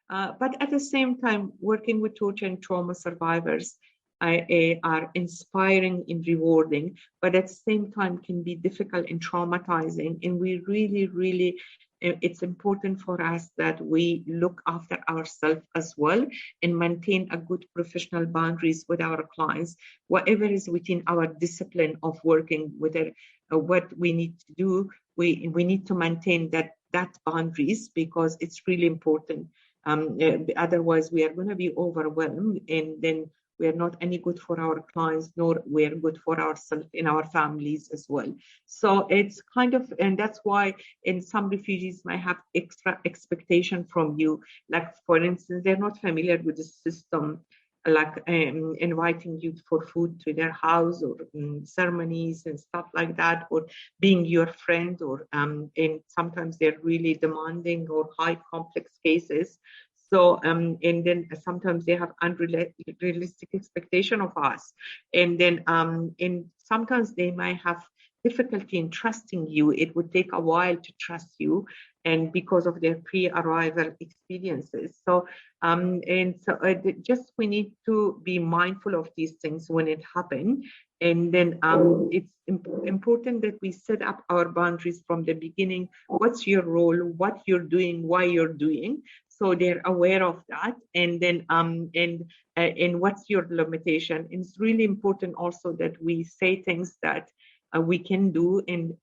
But at the same time, working with torture and trauma survivors are inspiring and rewarding, but at the same time can be difficult and traumatizing. And we really, it's important for us that we look after ourselves as well and maintain a good professional boundaries with our clients, whatever is within our discipline of working with it, what we need to do. We need to maintain that boundaries, because it's really important. Otherwise, we are going to be overwhelmed, and then we are not any good for our clients, nor we are good for ourselves and our families as well. So it's kind of, and that's why in some refugees might have extra expectation from you. Like, for instance, they're not familiar with the system, like inviting you for food to their house, or ceremonies and stuff like that, or being your friend, or and sometimes they're really demanding or high complex cases. So and then sometimes they have unrealistic expectation of us, and then and sometimes they might have difficulty in trusting you. It would take a while to trust you, and because of their pre-arrival experiences. So just we need to be mindful of these things when it happens. And then it's important that we set up our boundaries from the beginning. What's your role, what you're doing, why you're doing, so they're aware of that. And then and what's your limitation. And it's really important also that we say things that we can do, and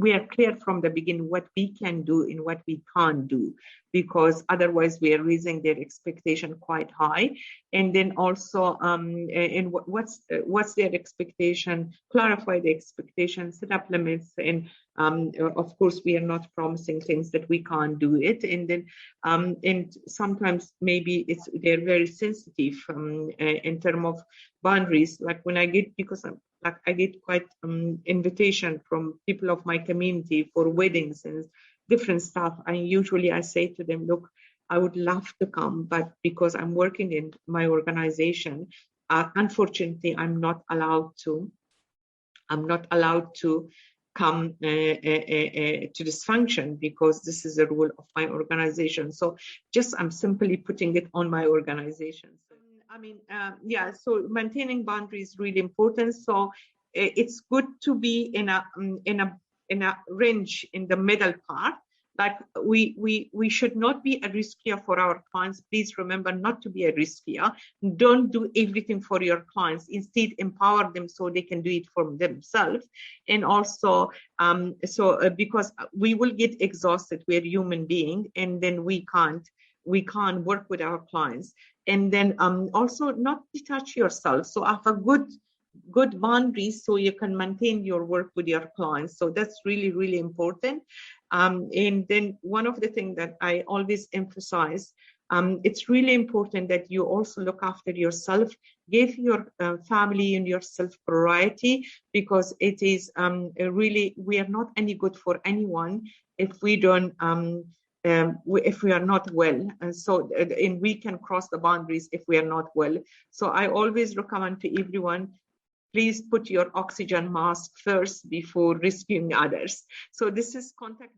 we are clear from the beginning what we can do and what we can't do, because otherwise we are raising their expectation quite high. And then also and what's their expectation, clarify the expectation, set up limits, and of course we are not promising things that we can't do it. And then and sometimes maybe they're very sensitive in terms of boundaries. Like when I get, because I get quite invitation from people of my community for weddings and different stuff, and usually I say to them, look, I would love to come, but because I'm working in my organization, unfortunately I'm not allowed to come to this function, because this is a rule of my organization. So just I'm simply putting it on my organization. I mean, yeah, so maintaining boundaries is really important. So it's good to be in a range in the middle part. Like we should not be a riskier for our clients. Please remember not to be a riskier. Don't do everything for your clients. Instead, empower them so they can do it for themselves. And also, because we will get exhausted, we're human beings, and then we can't work with our clients. And then also not detach yourself. So have a good boundaries so you can maintain your work with your clients. So that's really important. And then one of the things that I always emphasize, it's really important that you also look after yourself, give your family and yourself priority, because it is really, we are not any good for anyone if we don't if we are not well. And so and we can cross the boundaries if we are not well. So I always recommend to everyone, please put your oxygen mask first before rescuing others. So this is contact